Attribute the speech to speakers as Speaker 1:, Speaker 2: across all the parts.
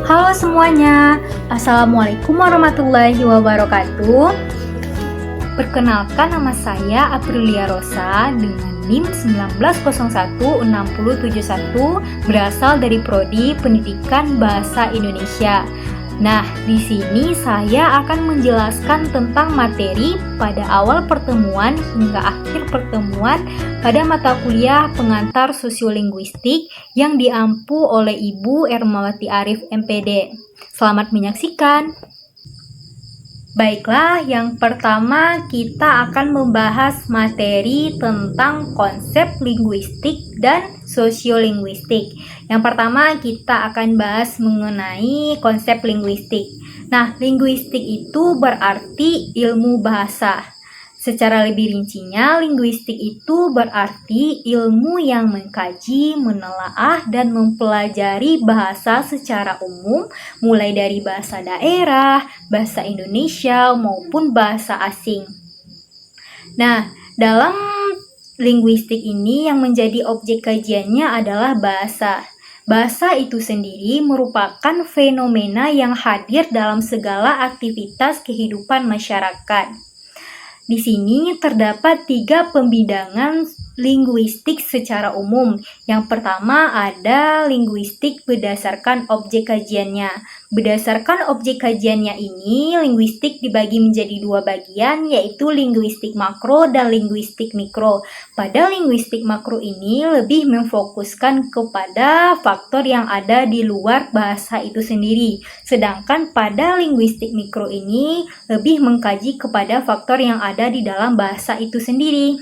Speaker 1: Halo semuanya, Assalamualaikum warahmatullahi wabarakatuh. Perkenalkan, nama saya Aprilia Rosa dengan NIM 19016071, berasal dari Prodi Pendidikan Bahasa Indonesia. Nah, di sini saya akan menjelaskan tentang materi pada awal pertemuan hingga akhir pertemuan pada mata kuliah pengantar sosiolinguistik yang diampu oleh Ibu Ermawati Arif MPD. Selamat menyaksikan. Baiklah, yang pertama kita akan membahas materi tentang konsep linguistik dan sosiolinguistik. Yang pertama kita akan bahas mengenai konsep linguistik. Nah, linguistik itu berarti ilmu bahasa. Secara lebih rincinya, linguistik itu berarti ilmu yang mengkaji, menelaah, dan mempelajari bahasa secara umum, mulai dari bahasa daerah, bahasa Indonesia, maupun bahasa asing. Nah, dalam linguistik ini yang menjadi objek kajiannya adalah bahasa. Bahasa itu sendiri merupakan fenomena yang hadir dalam segala aktivitas kehidupan masyarakat. Di sini terdapat 3 pembidangan linguistik secara umum. Yang pertama ada linguistik berdasarkan objek kajiannya. Berdasarkan objek kajiannya ini, linguistik dibagi menjadi 2 bagian, yaitu linguistik makro dan linguistik mikro. Pada linguistik makro ini lebih memfokuskan kepada faktor yang ada di luar bahasa itu sendiri. Sedangkan pada linguistik mikro ini lebih mengkaji kepada faktor yang ada di dalam bahasa itu sendiri.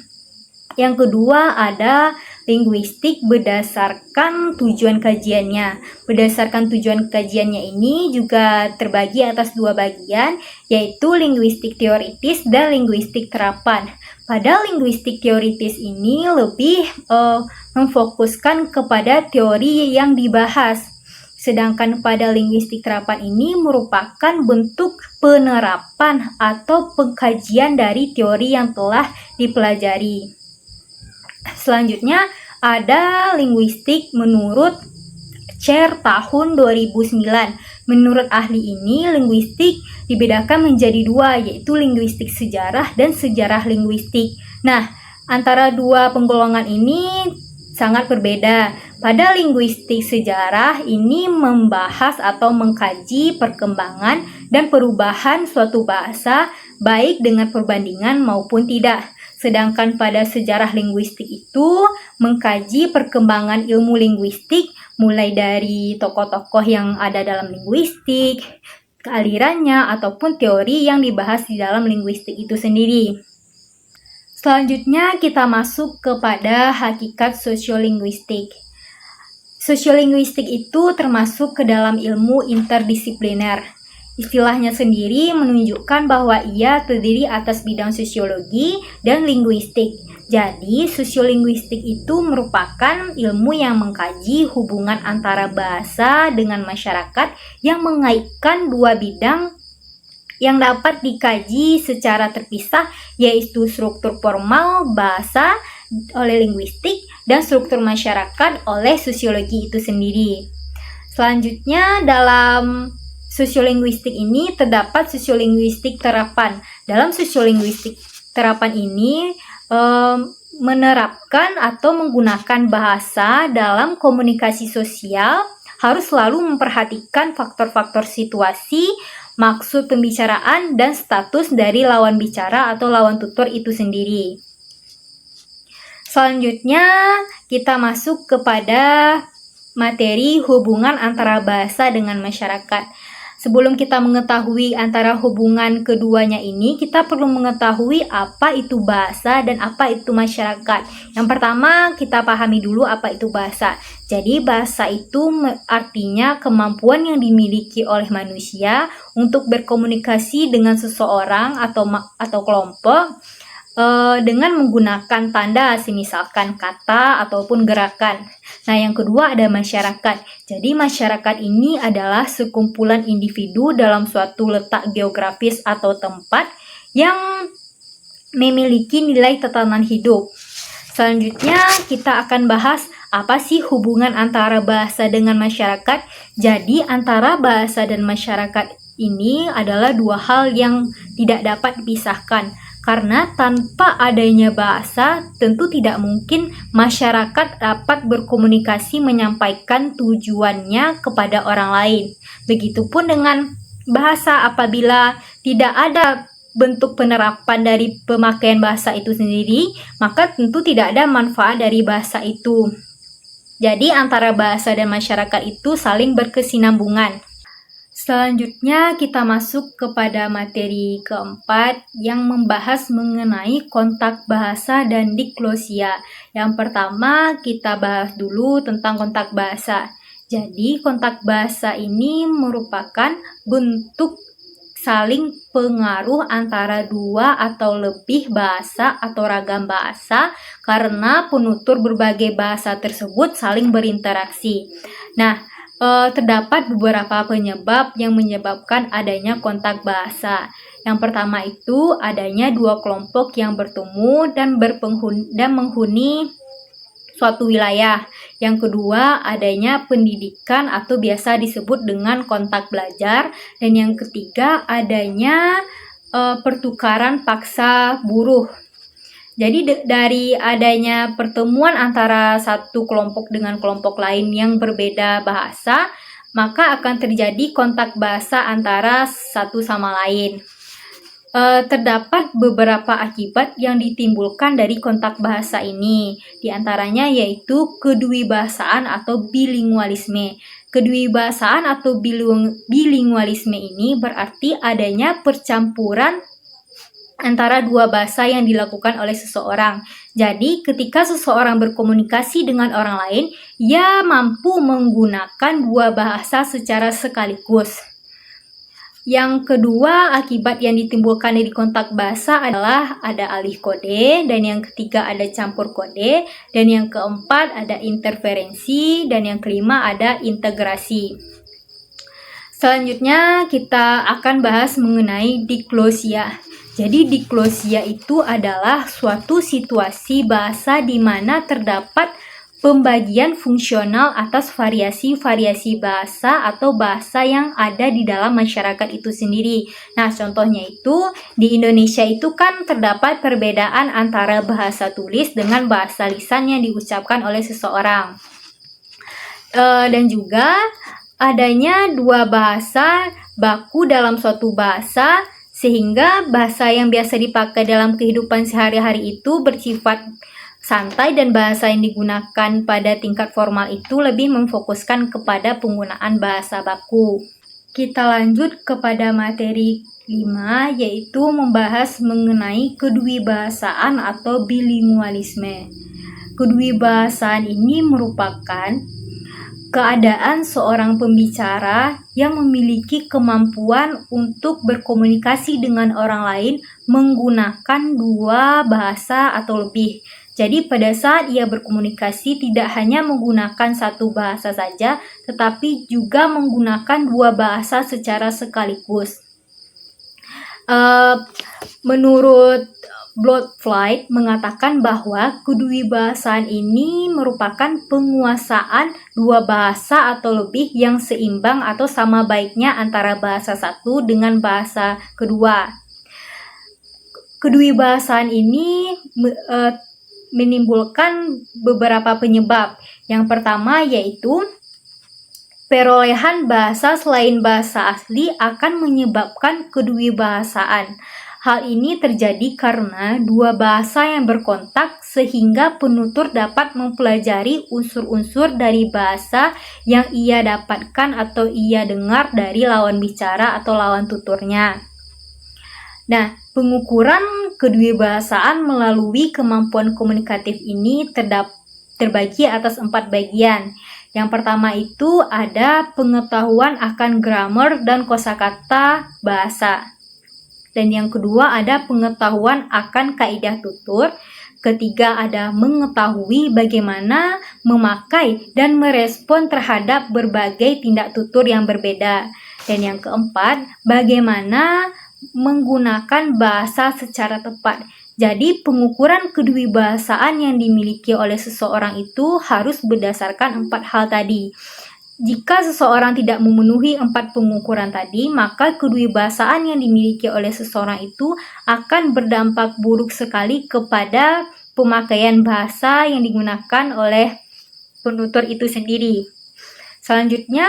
Speaker 1: Yang kedua ada linguistik berdasarkan tujuan kajiannya. Berdasarkan tujuan kajiannya ini juga terbagi atas 2 bagian, yaitu linguistik teoritis dan linguistik terapan. Pada linguistik teoritis ini lebih memfokuskan kepada teori yang dibahas. Sedangkan pada linguistik terapan ini merupakan bentuk penerapan atau pengkajian dari teori yang telah dipelajari. Selanjutnya ada linguistik menurut CER tahun 2009. Menurut ahli ini, linguistik dibedakan menjadi 2, yaitu linguistik sejarah dan sejarah linguistik. Nah, antara 2 penggolongan ini sangat berbeda. Pada linguistik sejarah ini membahas atau mengkaji perkembangan dan perubahan suatu bahasa, baik dengan perbandingan maupun tidak. Sedangkan pada sejarah linguistik itu mengkaji perkembangan ilmu linguistik, mulai dari tokoh-tokoh yang ada dalam linguistik, kealirannya, ataupun teori yang dibahas di dalam linguistik itu sendiri. Selanjutnya kita masuk kepada hakikat sosiolinguistik. Sosiolinguistik itu termasuk ke dalam ilmu interdisipliner. Istilahnya sendiri menunjukkan bahwa ia terdiri atas bidang sosiologi dan linguistik. Jadi, sosiolinguistik itu merupakan ilmu yang mengkaji hubungan antara bahasa dengan masyarakat yang mengaitkan 2 bidang yang dapat dikaji secara terpisah, yaitu struktur formal bahasa oleh linguistik dan struktur masyarakat oleh sosiologi itu sendiri. Selanjutnya dalam sosiolinguistik ini terdapat sosiolinguistik terapan. Dalam sosiolinguistik terapan ini menerapkan atau menggunakan bahasa dalam komunikasi sosial harus selalu memperhatikan faktor-faktor situasi, maksud pembicaraan, dan status dari lawan bicara atau lawan tutur itu sendiri. Selanjutnya kita masuk kepada materi hubungan antara bahasa dengan masyarakat. Sebelum kita mengetahui antara hubungan keduanya ini, kita perlu mengetahui apa itu bahasa dan apa itu masyarakat. Yang pertama, kita pahami dulu apa itu bahasa. Jadi, bahasa itu artinya kemampuan yang dimiliki oleh manusia untuk berkomunikasi dengan seseorang atau kelompok dengan menggunakan tanda, misalkan kata ataupun gerakan. Nah, yang kedua ada masyarakat. Jadi masyarakat ini adalah sekumpulan individu dalam suatu letak geografis atau tempat yang memiliki nilai tatanan hidup. Selanjutnya kita akan bahas Apa sih hubungan antara bahasa dengan masyarakat? Jadi antara bahasa dan masyarakat ini adalah dua hal yang tidak dapat dipisahkan. Karena tanpa adanya bahasa, tentu tidak mungkin masyarakat dapat berkomunikasi menyampaikan tujuannya kepada orang lain. Begitupun dengan bahasa, apabila tidak ada bentuk penerapan dari pemakaian bahasa itu sendiri, maka tentu tidak ada manfaat dari bahasa itu. Jadi antara bahasa dan masyarakat itu saling berkesinambungan. Selanjutnya kita masuk kepada materi keempat yang membahas mengenai kontak bahasa dan diglosia. Yang pertama kita bahas dulu tentang kontak bahasa. Jadi kontak bahasa ini merupakan bentuk saling pengaruh antara dua atau lebih bahasa atau ragam bahasa karena penutur berbagai bahasa tersebut saling berinteraksi. Nah, terdapat beberapa penyebab yang menyebabkan adanya kontak bahasa. Yang pertama itu adanya dua kelompok yang bertemu dan menghuni suatu wilayah. Yang kedua, adanya pendidikan atau biasa disebut dengan kontak belajar. Dan yang ketiga, adanya pertukaran paksa buruh. Jadi dari adanya pertemuan antara satu kelompok dengan kelompok lain yang berbeda bahasa, maka akan terjadi kontak bahasa antara satu sama lain. Terdapat beberapa akibat yang ditimbulkan dari kontak bahasa ini. Di antaranya yaitu kedewibahasaan atau bilingualisme. Kedewibahasaan atau bilingualisme ini berarti adanya percampuran antara dua bahasa yang dilakukan oleh seseorang. Jadi, ketika seseorang berkomunikasi dengan orang lain, ia mampu menggunakan dua bahasa secara sekaligus. Yang kedua, akibat yang ditimbulkan dari kontak bahasa adalah ada alih kode, dan yang ketiga ada campur kode, dan yang keempat ada interferensi, dan yang kelima ada integrasi. Selanjutnya kita akan bahas mengenai diglosia. Jadi diglosia itu adalah suatu situasi bahasa di mana terdapat pembagian fungsional atas variasi-variasi bahasa atau bahasa yang ada di dalam masyarakat itu sendiri. Nah, contohnya itu di Indonesia itu kan terdapat perbedaan antara bahasa tulis dengan bahasa lisan yang diucapkan oleh seseorang. Dan juga adanya dua bahasa baku dalam suatu bahasa, sehingga bahasa yang biasa dipakai dalam kehidupan sehari-hari itu bersifat santai dan bahasa yang digunakan pada tingkat formal itu lebih memfokuskan kepada penggunaan bahasa baku. Kita lanjut kepada materi 5, yaitu membahas mengenai kedewibahasaan atau bilingualisme. Kedewibahasaan ini merupakan keadaan seorang pembicara yang memiliki kemampuan untuk berkomunikasi dengan orang lain menggunakan dua bahasa atau lebih. Jadi pada saat ia berkomunikasi tidak hanya menggunakan satu bahasa saja, tetapi juga menggunakan dua bahasa secara sekaligus. Menurut Bloodflight mengatakan bahwa kedewibahasaan ini merupakan penguasaan dua bahasa atau lebih yang seimbang atau sama baiknya antara bahasa satu dengan bahasa kedua. Kedewibahasaan ini menimbulkan beberapa penyebab. Yang pertama yaitu perolehan bahasa selain bahasa asli akan menyebabkan kedewibahasaan. Hal ini terjadi karena dua bahasa yang berkontak sehingga penutur dapat mempelajari unsur-unsur dari bahasa yang ia dapatkan atau ia dengar dari lawan bicara atau lawan tuturnya. Nah, pengukuran kedewibahasaan melalui kemampuan komunikatif ini terbagi atas 4 bagian. Yang pertama itu ada pengetahuan akan grammar dan kosakata bahasa. Dan yang kedua ada pengetahuan akan kaidah tutur. Ketiga ada mengetahui bagaimana memakai dan merespon terhadap berbagai tindak tutur yang berbeda. Dan yang keempat, bagaimana menggunakan bahasa secara tepat. Jadi pengukuran kedewibahasaan yang dimiliki oleh seseorang itu harus berdasarkan 4 hal tadi. Jika seseorang tidak memenuhi 4 pengukuran tadi, maka kedewibahasaan yang dimiliki oleh seseorang itu akan berdampak buruk sekali kepada pemakaian bahasa yang digunakan oleh penutur itu sendiri. Selanjutnya,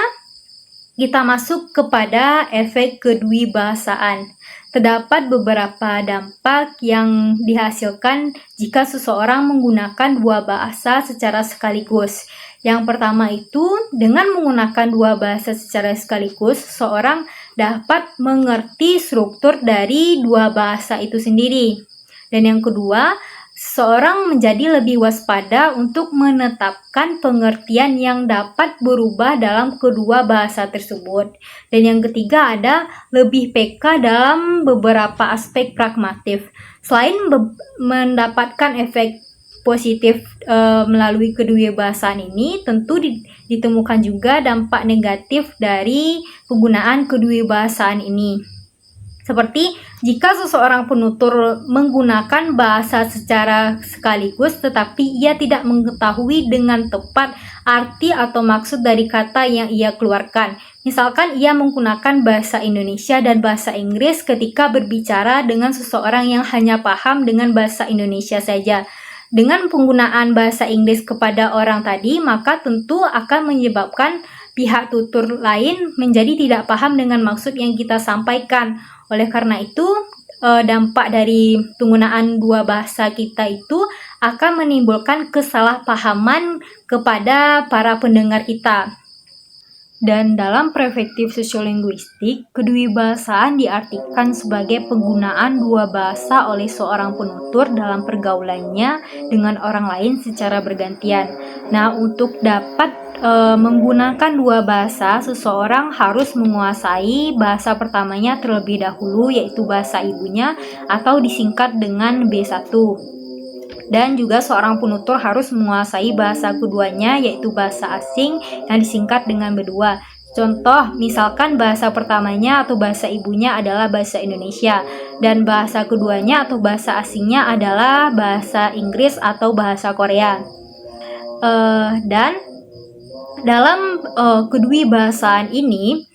Speaker 1: kita masuk kepada efek kedewibahasaan. Terdapat beberapa dampak yang dihasilkan jika seseorang menggunakan 2 bahasa secara sekaligus. Yang pertama itu, dengan menggunakan 2 bahasa secara sekaligus, seseorang dapat mengerti struktur dari 2 bahasa itu sendiri. Dan yang kedua, seseorang menjadi lebih waspada untuk menetapkan pengertian yang dapat berubah dalam kedua bahasa tersebut. Dan yang ketiga ada lebih peka dalam beberapa aspek pragmatif. Selain mendapatkan efek positif melalui kedewibahasaan ini, tentu ditemukan juga dampak negatif dari penggunaan kedewibahasaan ini. Seperti jika seseorang penutur menggunakan bahasa secara sekaligus tetapi ia tidak mengetahui dengan tepat arti atau maksud dari kata yang ia keluarkan. Misalkan ia menggunakan bahasa Indonesia dan bahasa Inggris ketika berbicara dengan seseorang yang hanya paham dengan bahasa Indonesia saja. Dengan penggunaan bahasa Inggris kepada orang tadi, maka tentu akan menyebabkan pihak tutur lain menjadi tidak paham dengan maksud yang kita sampaikan. Oleh karena itu, dampak dari penggunaan 2 bahasa kita itu akan menimbulkan kesalahpahaman kepada para pendengar kita. Dan dalam perspektif sosiolinguistik, kedewibahasaan diartikan sebagai penggunaan 2 bahasa oleh seorang penutur dalam pergaulannya dengan orang lain secara bergantian. Nah, untuk dapat menggunakan 2 bahasa, seseorang harus menguasai bahasa pertamanya terlebih dahulu, yaitu bahasa ibunya atau disingkat dengan B1. Dan juga seorang penutur harus menguasai bahasa keduanya, yaitu bahasa asing yang disingkat dengan B2. Contoh, misalkan bahasa pertamanya atau bahasa ibunya adalah bahasa Indonesia, dan bahasa keduanya atau bahasa asingnya adalah bahasa Inggris atau bahasa Korea. Dan dalam kedewibahasaan ini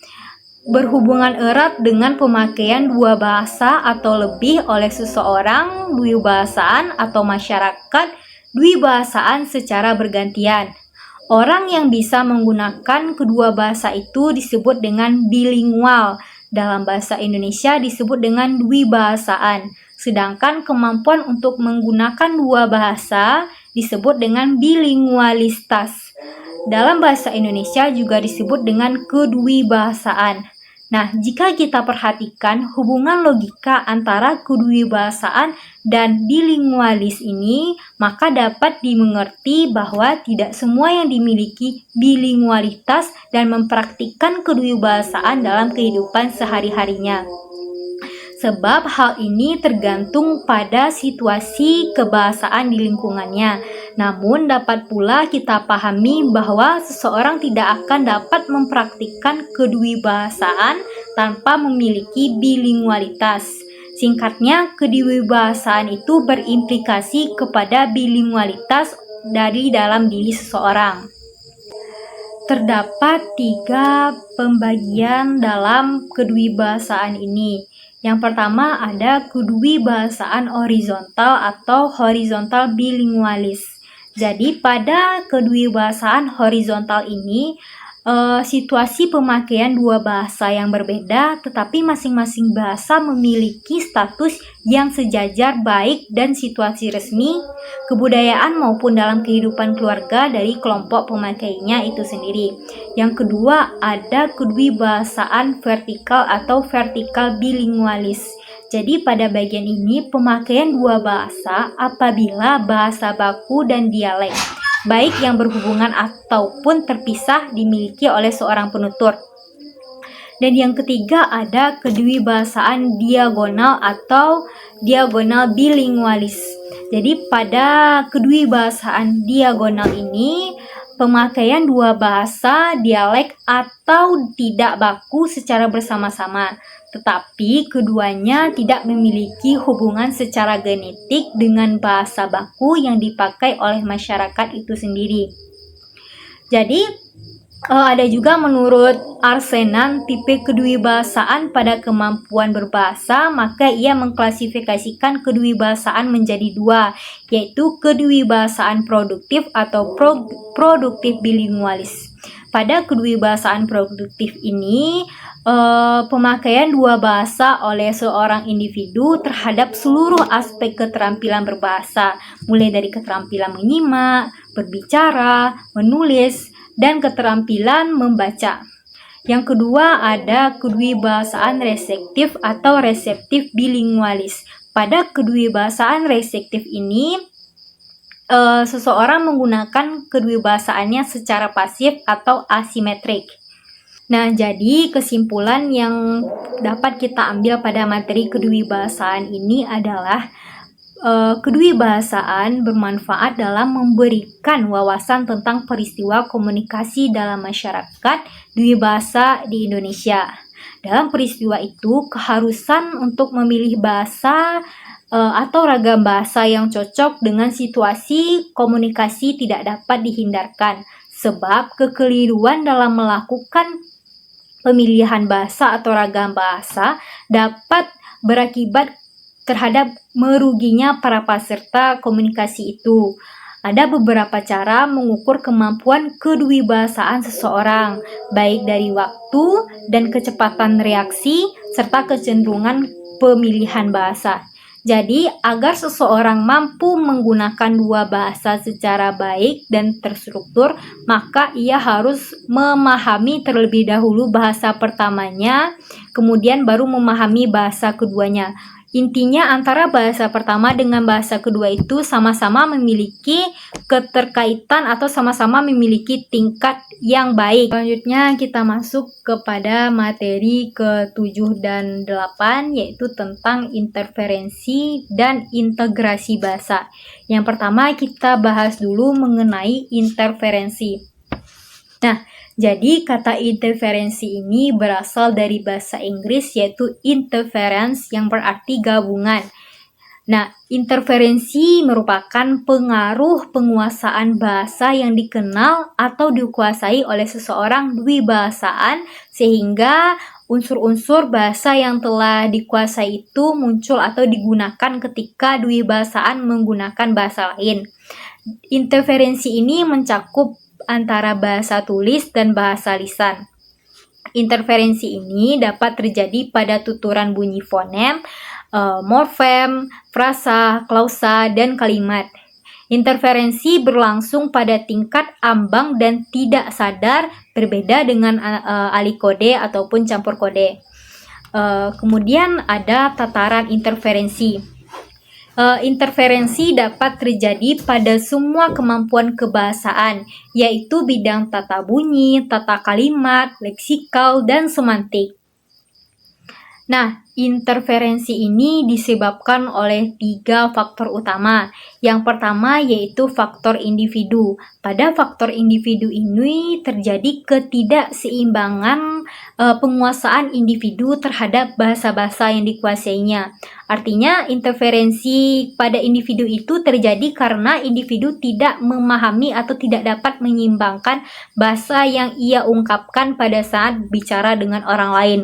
Speaker 1: berhubungan erat dengan pemakaian 2 bahasa atau lebih oleh seseorang, dwibahasaan atau masyarakat, dwibahasaan secara bergantian. Orang yang bisa menggunakan kedua bahasa itu disebut dengan bilingual. Dalam bahasa Indonesia disebut dengan dwibahasaan. Sedangkan kemampuan untuk menggunakan 2 bahasa disebut dengan bilingualitas. Dalam bahasa Indonesia juga disebut dengan kedwibahasaan. Nah, jika kita perhatikan hubungan logika antara kedewibahasaan dan bilingualis ini, maka dapat dimengerti bahwa tidak semua yang dimiliki bilingualitas dan mempraktikkan kedewibahasaan dalam kehidupan sehari-harinya. Sebab hal ini tergantung pada situasi kebahasaan di lingkungannya. Namun dapat pula kita pahami bahwa seseorang tidak akan dapat mempraktikkan kedewibahasaan tanpa memiliki bilingualitas. Singkatnya, kedewibahasaan itu berimplikasi kepada bilingualitas dari dalam diri seseorang. Terdapat 3 pembagian dalam kedewibahasaan ini. Yang pertama ada kedewibahasaan horizontal atau horizontal bilingualis. Jadi pada kedewibahasaan horizontal ini situasi pemakaian 2 bahasa yang berbeda, tetapi masing-masing bahasa memiliki status yang sejajar baik dan situasi resmi, kebudayaan maupun dalam kehidupan keluarga dari kelompok pemakainya itu sendiri. Yang kedua ada kedewibahasaan vertikal atau vertikal bilingualis. Jadi pada bagian ini pemakaian 2 bahasa apabila bahasa baku dan dialek, baik yang berhubungan ataupun terpisah dimiliki oleh seorang penutur. Dan yang ketiga ada kedewibahasaan diagonal atau diagonal bilingualis. Jadi pada kedewibahasaan diagonal ini pemakaian dua bahasa, dialek, atau tidak baku secara bersama-sama, tetapi keduanya tidak memiliki hubungan secara genetik dengan bahasa baku yang dipakai oleh masyarakat itu sendiri. Jadi, ada juga menurut Arsenan tipe kedewibahasaan pada kemampuan berbahasa, maka ia mengklasifikasikan kedewibahasaan menjadi dua, yaitu kedewibahasaan produktif atau produktif bilingualis. Pada kedewibahasaan produktif ini, pemakaian dua bahasa oleh seorang individu terhadap seluruh aspek keterampilan berbahasa, mulai dari keterampilan menyimak, berbicara, menulis, dan keterampilan membaca. Yang kedua ada kedewibahasaan reseptif atau reseptif bilingualis. Pada kedewibahasaan reseptif ini, seseorang menggunakan kedewibahasaannya secara pasif atau asimetrik. Nah, jadi kesimpulan yang dapat kita ambil pada materi kedewibahasaan ini adalah kedewibahasaan bermanfaat dalam memberikan wawasan tentang peristiwa komunikasi dalam masyarakat dwibahasa di Indonesia. Dalam peristiwa itu, keharusan untuk memilih bahasa atau ragam bahasa yang cocok dengan situasi komunikasi tidak dapat dihindarkan, sebab kekeliruan dalam melakukan pemilihan bahasa atau ragam bahasa dapat berakibat terhadap meruginya para peserta komunikasi itu. Ada beberapa cara mengukur kemampuan kedewibahasaan seseorang, baik dari waktu dan kecepatan reaksi, serta kecenderungan pemilihan bahasa. Jadi, agar seseorang mampu menggunakan dua bahasa secara baik dan terstruktur, maka ia harus memahami terlebih dahulu bahasa pertamanya, kemudian baru memahami bahasa keduanya. Intinya antara bahasa pertama dengan bahasa kedua itu sama-sama memiliki keterkaitan atau sama-sama memiliki tingkat yang baik. Selanjutnya kita masuk kepada materi ke-7 dan 8, yaitu tentang interferensi dan integrasi bahasa. Yang pertama kita bahas dulu mengenai interferensi. Nah, jadi kata interferensi ini berasal dari bahasa Inggris yaitu interference yang berarti gabungan. Nah, interferensi merupakan pengaruh penguasaan bahasa yang dikenal atau dikuasai oleh seseorang dwibahasaan sehingga unsur-unsur bahasa yang telah dikuasai itu muncul atau digunakan ketika dwibahasaan menggunakan bahasa lain. Interferensi ini mencakup antara bahasa tulis dan bahasa lisan. Interferensi ini dapat terjadi pada tuturan bunyi fonem, morfem, frasa, klausa, dan kalimat. Interferensi berlangsung pada tingkat ambang dan tidak sadar, berbeda dengan alikode ataupun campur kode. Kemudian ada tataran interferensi. Interferensi dapat terjadi pada semua kemampuan kebahasaan, yaitu bidang tata bunyi, tata kalimat, leksikal, dan semantik. Nah, interferensi ini disebabkan oleh 3 faktor utama. Yang pertama yaitu faktor individu. Pada faktor individu ini terjadi ketidakseimbangan penguasaan individu terhadap bahasa-bahasa yang dikuasainya. Artinya interferensi pada individu itu terjadi karena individu tidak memahami atau tidak dapat menyeimbangkan bahasa yang ia ungkapkan pada saat bicara dengan orang lain.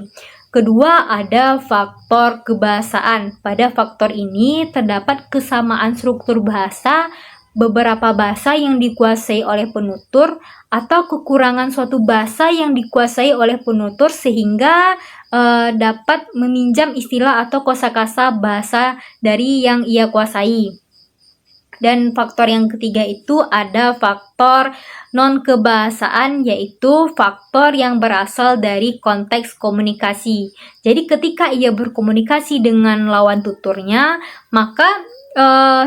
Speaker 1: Kedua, ada faktor kebahasaan. Pada faktor ini terdapat kesamaan struktur bahasa, beberapa bahasa yang dikuasai oleh penutur, atau kekurangan suatu bahasa yang dikuasai oleh penutur sehingga dapat meminjam istilah atau kosakata bahasa dari yang ia kuasai. Dan faktor yang ketiga itu ada faktor non-kebahasaan, yaitu faktor yang berasal dari konteks komunikasi. Jadi ketika ia berkomunikasi dengan lawan tuturnya, maka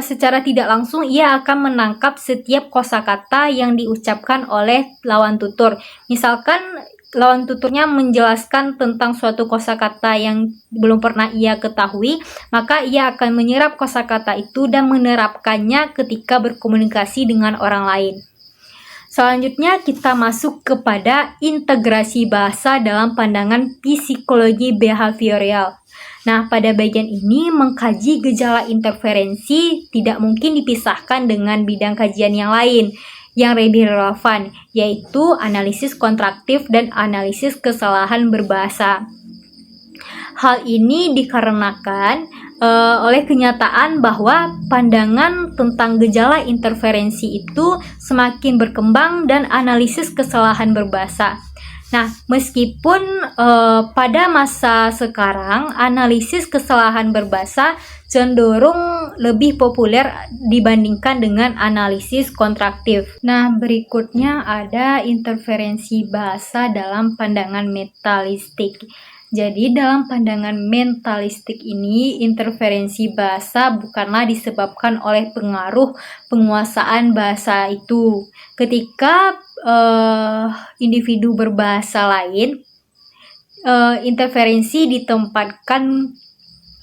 Speaker 1: secara tidak langsung ia akan menangkap setiap kosakata yang diucapkan oleh lawan tutur. Misalkan lawan tuturnya menjelaskan tentang suatu kosakata yang belum pernah ia ketahui, maka ia akan menyerap kosakata itu dan menerapkannya ketika berkomunikasi dengan orang lain. Selanjutnya kita masuk kepada integrasi bahasa dalam pandangan psikologi behavioral. Nah, pada bagian ini mengkaji gejala interferensi tidak mungkin dipisahkan dengan bidang kajian yang lain yang lebih relevan, yaitu analisis kontraktif dan analisis kesalahan berbahasa. Hal ini dikarenakan oleh kenyataan bahwa pandangan tentang gejala interferensi itu semakin berkembang dan analisis kesalahan berbahasa. Nah, meskipun pada masa sekarang analisis kesalahan berbahasa cenderung lebih populer dibandingkan dengan analisis kontraktif. Nah, berikutnya ada interferensi bahasa dalam pandangan metalistik. Jadi dalam pandangan mentalistik ini, interferensi bahasa bukanlah disebabkan oleh pengaruh penguasaan bahasa itu. Ketika individu berbahasa lain, interferensi ditempatkan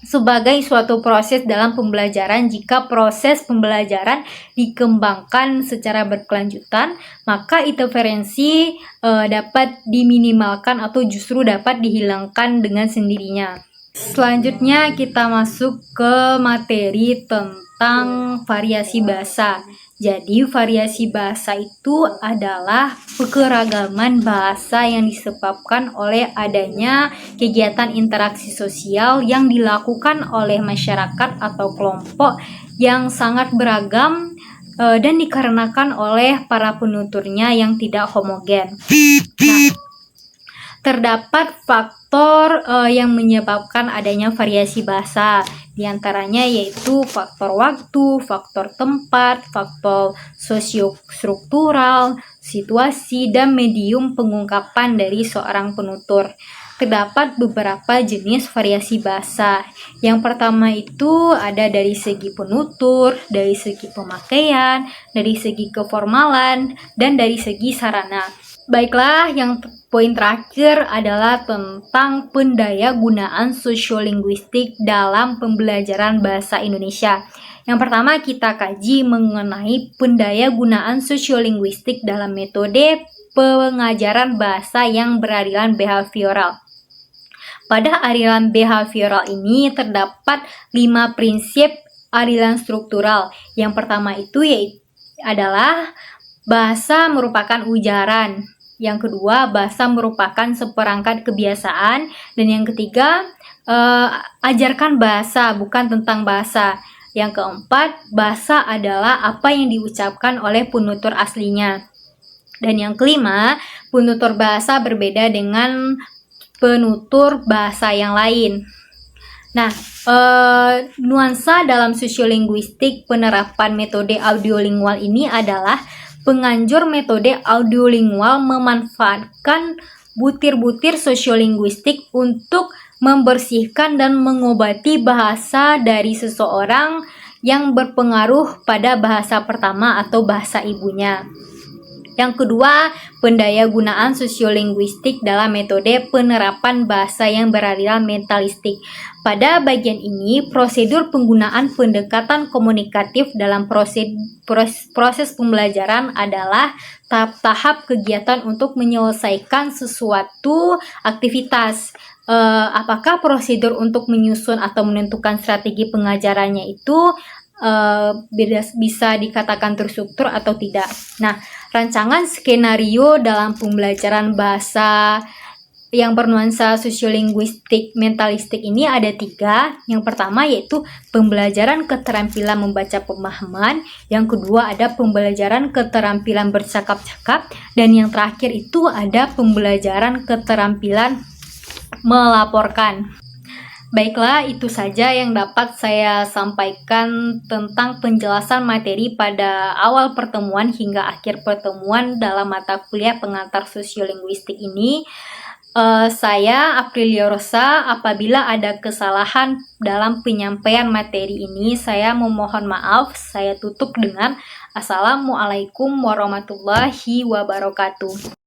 Speaker 1: sebagai suatu proses dalam pembelajaran. Jika proses pembelajaran dikembangkan secara berkelanjutan, maka interferensi dapat diminimalkan atau justru dapat dihilangkan dengan sendirinya. Selanjutnya kita masuk ke materi tentang variasi bahasa. Jadi variasi bahasa itu adalah kekeragaman bahasa yang disebabkan oleh adanya kegiatan interaksi sosial yang dilakukan oleh masyarakat atau kelompok yang sangat beragam dan dikarenakan oleh para penuturnya yang tidak homogen. Nah, terdapat faktor yang menyebabkan adanya variasi bahasa. Di antaranya yaitu faktor waktu, faktor tempat, faktor sosiostruktural, situasi, dan medium pengungkapan dari seorang penutur. Terdapat beberapa jenis variasi bahasa. Yang pertama itu ada dari segi penutur, dari segi pemakaian, dari segi keformalan, dan dari segi sarana. Baiklah, yang poin terakhir adalah tentang pendayagunaan sosiolinguistik dalam pembelajaran bahasa Indonesia. Yang pertama kita kaji mengenai pendayagunaan sosiolinguistik dalam metode pengajaran bahasa yang beraliran behavioral. Pada aliran behavioral ini terdapat 5 prinsip aliran struktural. Yang pertama itu adalah bahasa merupakan ujaran. Yang kedua, bahasa merupakan seperangkat kebiasaan. Dan yang ketiga, ajarkan bahasa, bukan tentang bahasa. Yang keempat, bahasa adalah apa yang diucapkan oleh penutur aslinya. Dan yang kelima, penutur bahasa berbeda dengan penutur bahasa yang lain. Nah, nuansa dalam sosiolinguistik penerapan metode audiolingual ini adalah penganjur metode audiolingual memanfaatkan butir-butir sosiolinguistik untuk membersihkan dan mengobati bahasa dari seseorang yang berpengaruh pada bahasa pertama atau bahasa ibunya. Yang kedua, pendayagunaan sosiolinguistik dalam metode penerapan bahasa yang beraliran mentalistik. Pada bagian ini, prosedur penggunaan pendekatan komunikatif dalam proses pembelajaran adalah tahap-tahap kegiatan untuk menyelesaikan sesuatu aktivitas. Apakah prosedur untuk menyusun atau menentukan strategi pengajarannya itu bisa dikatakan terstruktur atau tidak. Nah, rancangan skenario dalam pembelajaran bahasa yang bernuansa sosiolinguistik mentalistik ini ada 3. Yang pertama yaitu pembelajaran keterampilan membaca pemahaman. Yang kedua ada pembelajaran keterampilan bercakap-cakap. Dan yang terakhir itu ada pembelajaran keterampilan melaporkan. Baiklah, itu saja yang dapat saya sampaikan tentang penjelasan materi pada awal pertemuan hingga akhir pertemuan dalam mata kuliah pengantar sosiolinguistik ini. Saya Aprilia Rosa, apabila ada kesalahan dalam penyampaian materi ini, saya memohon maaf. Saya tutup dengan Assalamualaikum warahmatullahi wabarakatuh.